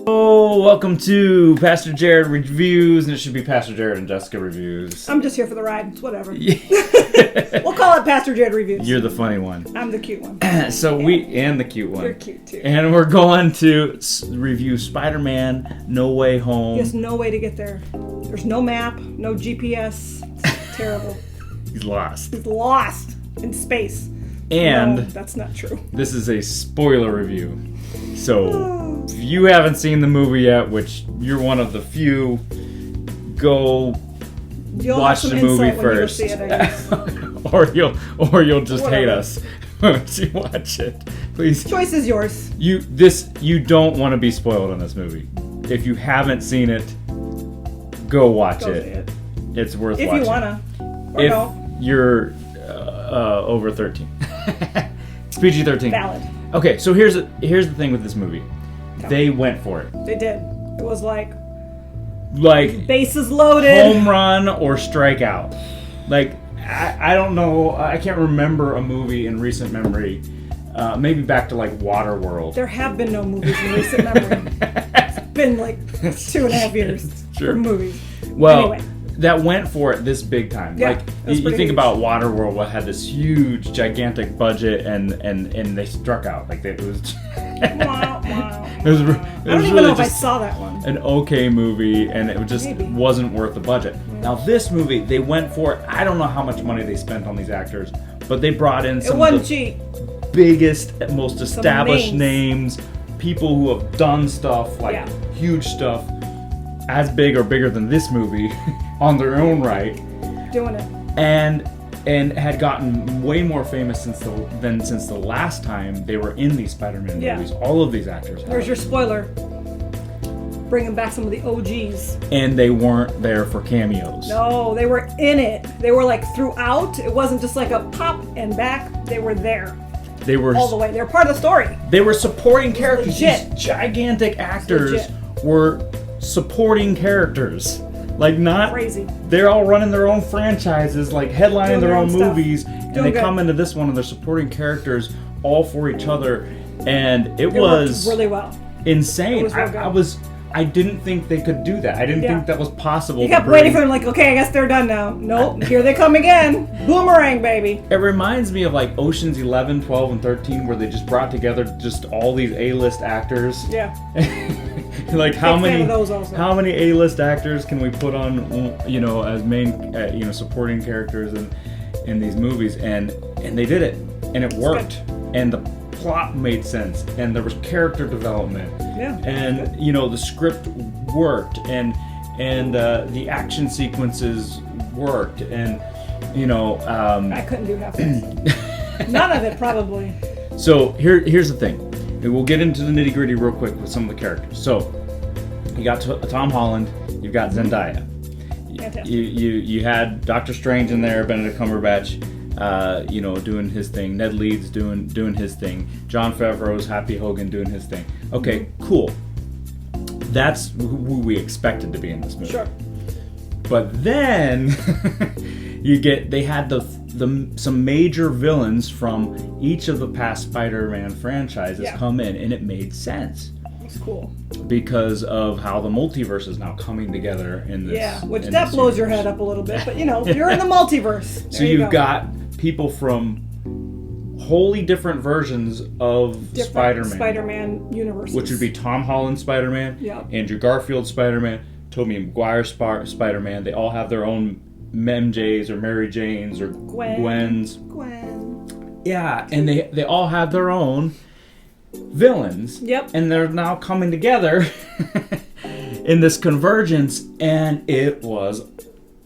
Oh, welcome to Pastor Jared Reviews, and it should be Pastor Jared and Jessica Reviews. I'm just here for the ride. It's whatever. Yeah. We'll call it Pastor Jared Reviews. You're the funny one. I'm the cute one. And the cute one. You're cute too. And we're going to review Spider-Man No Way Home. There's no way to get there. There's no map, no GPS. It's terrible. He's lost. He's lost in space. And no, that's not true. This is a spoiler review. So, if you haven't seen the movie yet, which you're one of the few, go watch the movie first. See it, I guess. or you'll just hate us once you watch it. Please. Choice is yours. You don't want to be spoiled on this movie. If you haven't seen it, go watch it. It's worth watching. If you wanna. Or if no. you're over 13. It's PG-13. Valid. Okay, so here's the thing with this movie. They went for it. They did. It was like bases loaded. Home run or strikeout. Like, I don't know. I can't remember a movie in recent memory. Maybe back to like Waterworld. There have been no movies in recent memory. It's been like 2.5 years for movies. Well, anyway. That went for it this big time. Yeah, like you think about Waterworld, what had this huge, gigantic budget, and they struck out. Like it was. Wow. It was I don't even know if I saw that one. An okay movie, and it just wasn't worth the budget. Now this movie, they went for it. I don't know how much money they spent on these actors, but they brought in some of the biggest, most established names, people who have done stuff like huge stuff, as big or bigger than this movie, on their own right, doing it, and had gotten way more famous since the last time they were in these Spider-Man movies. All of these actors. There's your spoiler. Bringing back some of the OGs. And they weren't there for cameos. No, they were in it. They were like throughout. It wasn't just like a pop and back. They were there. They were all the way. They were part of the story. They were supporting characters. These gigantic actors were supporting characters. Like not crazy. They're all running their own franchises, like headlining their own movies, and they come into this one and they're supporting characters all for each other, and it was really well. Insane. I didn't think they could do that. I didn't think that was possible. You kept waiting for them, like, okay, I guess they're done now. Nope, here they come again. Boomerang, baby. It reminds me of like Ocean's 11, 12, and 13, where they just brought together just all these A-list actors. Yeah. Like how many A-list actors can we put on, as main, supporting characters in these movies, and they did it, and it worked, and the plot made sense, and there was character development, and the script worked, and the action sequences worked, and I couldn't do half of it. None of it, probably. So here's the thing. We'll get into the nitty-gritty real quick with some of the characters. So, you got Tom Holland, you've got Zendaya. You had Doctor Strange in there, Benedict Cumberbatch, doing his thing. Ned Leeds doing his thing. Jon Favreau's Happy Hogan doing his thing. Okay, cool. That's who we expected to be in this movie. Sure. But then they had some major villains from each of the past Spider-Man franchises come in, and it made sense. That's cool. Because of how the multiverse is now coming together in this. Yeah, which that blows your head up a little bit, but you're in the multiverse. So you've got people from wholly different versions of Spider-Man universes. Which would be Tom Holland Spider-Man, Andrew Garfield Spider-Man, Tobey Maguire Spider-Man. They all have their own MJs or Mary Janes or Gwens. Yeah, and they all have their own villains. Yep. And they're now coming together in this convergence, and it was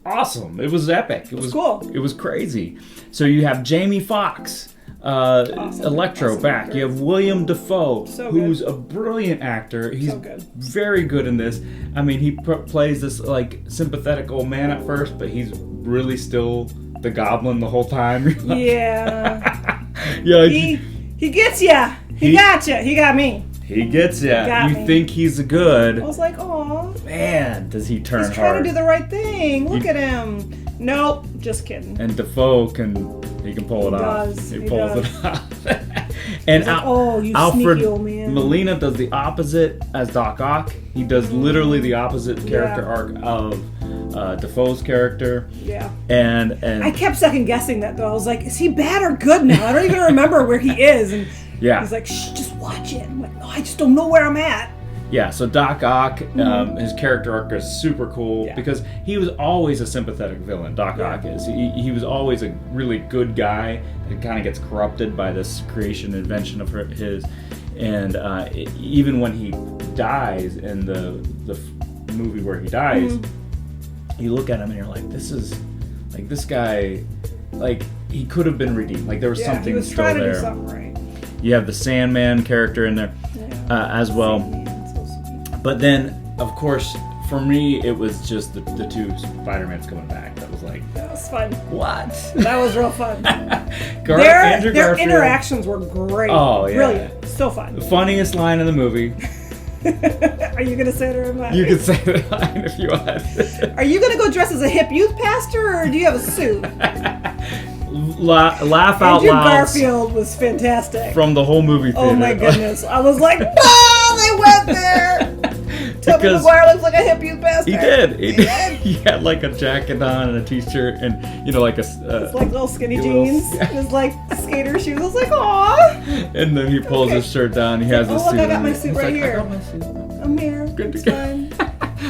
awesome. It was epic. It was cool. It was crazy. So you have Jamie Foxx, Electro back. You have William Dafoe, who's a brilliant actor. He's very good in this. I mean, he plays this like sympathetic old man at first, but he's really still the Goblin the whole time. Yeah. Yeah. He gets ya. He got ya. He got me. He gets ya. You think he's good. I was like, oh. Man, does he turn hard. He's trying to do the right thing. Look at him. Nope. Just kidding. And Dafoe can pull it off. He pulls it off. And like, oh, you sneaky old man. Molina does the opposite as Doc Ock. He does literally the opposite character arc of Defoe's character. Yeah. And I kept second guessing that though. I was like, is he bad or good now? I don't even remember where he is. And he's like, shh, just watch it. I'm like, no, I just don't know where I'm at. Yeah, so Doc Ock, his character arc is super cool because he was always a sympathetic villain. Doc Ock is. He was always a really good guy that kind of gets corrupted by this creation invention of his. And even when he dies in the movie where he dies, you look at him and you're like, this guy, like, he could have been redeemed. Like, there was something he was still trying there. To do something right. You have the Sandman character in there as well. But then, of course, for me, it was just the two Spider-Mans coming back. That was like... That was fun. What? That was real fun. Andrew their Garfield, interactions were great. Oh, yeah. Brilliant. So fun. The funniest line in the movie. Are you going to say it or am I? You can say the line if you want. Are you going to go dress as a hip youth pastor or do you have a suit? Laugh out Andrew loud. Garfield was fantastic. From the whole movie theater. Oh my goodness. I was like, oh, they went there. Tobey Maguire looks like a hip youth pastor. He did. He had like a jacket on and a t-shirt and, you know, like a... it's like little skinny jeans. His like skater shoes. I was like, aw. And then he pulls his shirt down. He has his suit. Oh, look, I got my suit right here. I got my suit. I'm here. Good to it's go. fine.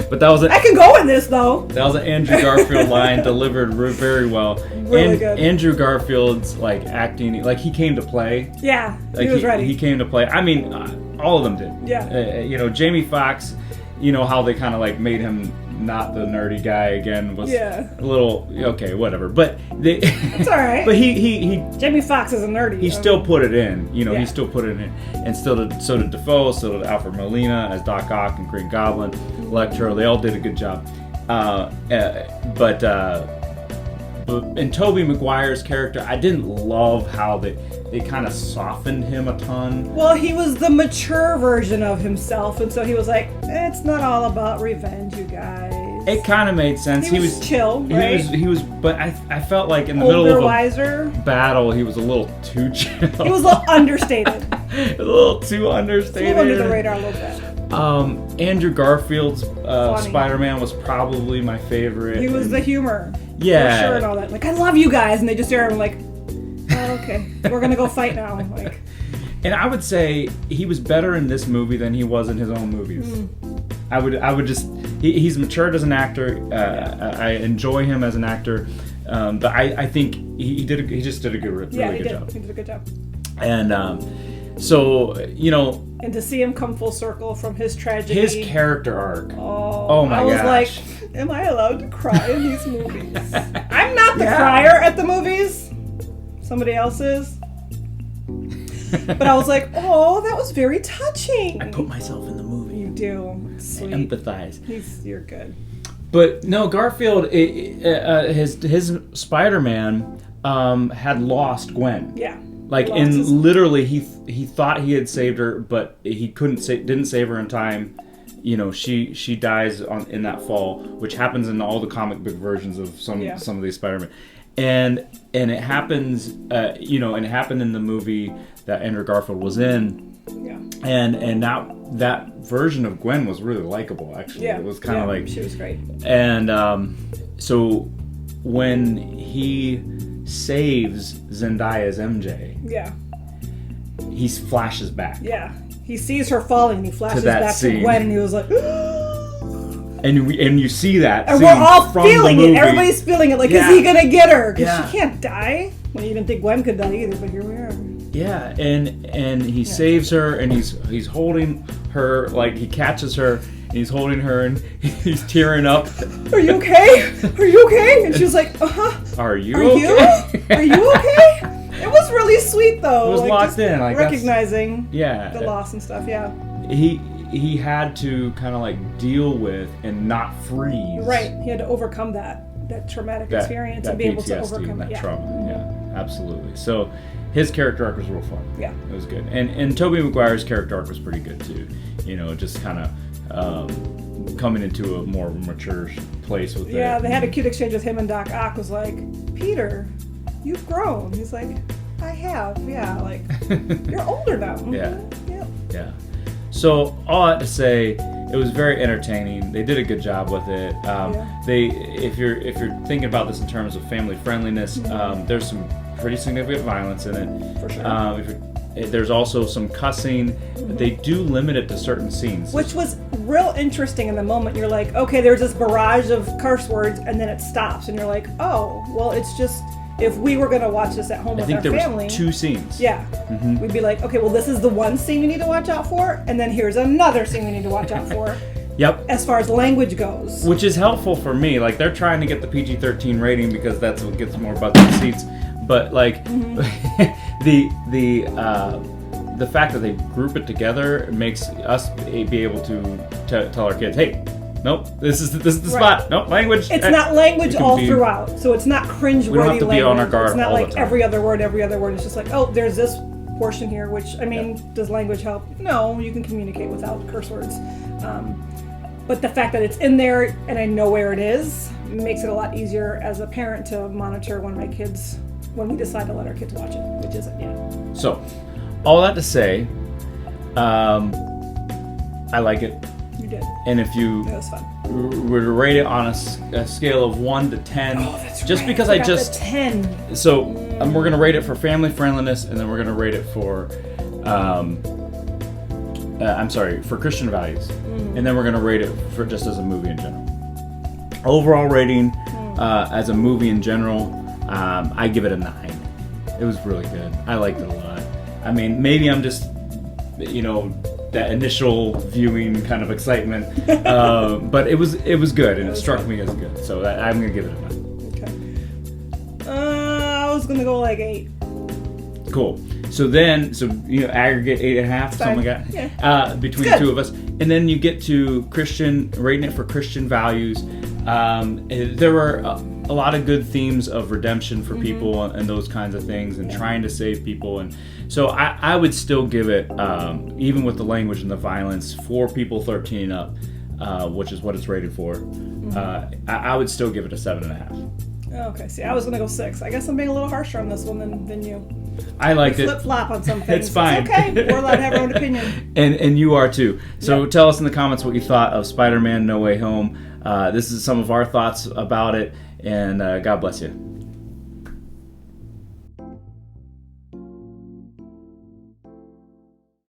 But that was I can go in this though. That was an Andrew Garfield line delivered very well. Really good. Andrew Garfield's like acting, like he came to play. Yeah, like, he was ready. He came to play. I mean, all of them did. Yeah. You know, Jamie Foxx, you know how they kind of like made him not the nerdy guy again was a little okay, whatever. But it's all right. But he Jamie Foxx is a nerdy. He still put it in. You know, he still put it in, and so did Defoe, so did Alfred Molina as Doc Ock and Green Goblin, Electro. They all did a good job. But in Tobey Maguire's character, I didn't love how they kind of softened him a ton. Well, he was the mature version of himself, and so he was like, it's not all about revenge, you guys. It kind of made sense. He was chill, right? He was, but I felt like in the middle of a battle, he was a little too chill. He was a little understated. A little too understated. A little under the radar a little bit. Andrew Garfield's Spider-Man was probably my favorite. He was the humor. Yeah. For sure and all that. Like, I love you guys. And they just stare at him like, oh, okay. We're going to go fight now. Like, and I would say he was better in this movie than he was in his own movies. I would just... He's matured as an actor. I enjoy him as an actor. But I think he just did a really good job. He did a good job. And so, you know... And to see him come full circle from his tragedy. His character arc. Oh my gosh. I was like, am I allowed to cry in these movies? I'm not the crier at the movies. Somebody else is. But I was like, oh, that was very touching. I put myself in the movie. You do. Sweet. I empathize. You're good. But no, Garfield, his Spider-Man had lost Gwen. Yeah. Like, literally, he thought he had saved her, but he didn't save her in time. You know, she dies in that fall, which happens in all the comic book versions of some of these Spider-Man. And it happens, and it happened in the movie that Andrew Garfield was in. Yeah. And that version of Gwen was really likable, actually. Yeah. It was kind of like... She was great. And so when he saves Zendaya's MJ... Yeah. He flashes back. Yeah. He sees her falling and he flashes back to Gwen and he was like... And you see that and we're all feeling it. Everybody's feeling it. Like, is he going to get her? Because she can't die. Well, you didn't think Gwen could die either, but here we are. Yeah, and he saves her, and he's holding her, like, he catches her, and he's holding her, and he's tearing up. Are you okay? Are you okay? And she was like, Are you okay? Are you okay? It was really sweet, though. It was like, locked in. Like, recognizing the loss and stuff, He had to kind of, like, deal with and not freeze. Right. He had to overcome that traumatic experience and be able to overcome that trauma. Yeah, absolutely. So his character arc was real fun. Yeah. It was good. And Tobey Maguire's character arc was pretty good, too. You know, just kind of coming into a more mature place with they had a cute exchange with him and Doc Ock was like, Peter, you've grown. He's like, I have, yeah. Like, you're older now. Mm-hmm. Yeah. So all I have to say, it was very entertaining. They did a good job with it. If you're thinking about this in terms of family friendliness, there's some pretty significant violence in it. For sure. There's also some cussing. They do limit it to certain scenes, which was real interesting in the moment. You're like, okay, there's this barrage of curse words, and then it stops, and you're like, oh, well, it's just, if we were going to watch this at home with our family. I think there was 2 scenes. Yeah. We'd be like, okay, well, this is the one scene we need to watch out for, and then here's another scene we need to watch out for. Yep. As far as language goes. Which is helpful for me. Like, they're trying to get the PG-13 rating because that's what gets more butts in seats. But, like, the fact that they group it together makes us be able to tell our kids, hey, nope, this is the spot. Nope, language. It's not language all throughout, so it's not cringe-worthy language. We don't have to be on our guard all the time. It's not like every other word. It's just like, oh, there's this portion here, which, I mean, does language help? No, you can communicate without curse words. But the fact that it's in there and I know where it is makes it a lot easier as a parent to monitor one of my kids when we decide to let our kids watch it, which isn't yet. So, all that to say, I like it. You did. And if you were to rate it on a scale of 1 to 10, just because I just 10. So we're gonna rate it for family friendliness, and then we're gonna rate it for for Christian values, and then we're gonna rate it for just as a movie in general. Overall rating as a movie in general, I give it a 9. It was really good. I liked it a lot. I mean, maybe I'm just, that initial viewing kind of excitement, but it was good, and it struck me as good. So I'm gonna give it a 9. Okay. I was gonna go like 8. Cool. So aggregate 8.5, something like that. Yeah. Between the two of us, and then you get to rating it for Christian values. There were a lot of good themes of redemption for people and those kinds of things, and trying to save people, and so I would still give it, even with the language and the violence, for people 13 and up, which is what it's rated for. I would still give it a 7.5. Okay, see, I was gonna go 6. I guess I'm being a little harsher on this one than you. I liked it. Flip-flop on some things. It's fine. It's okay. We're allowed to have our own opinion. And you are too. So tell us in the comments what you thought of Spider-Man No Way Home. This is some of our thoughts about it, and God bless you.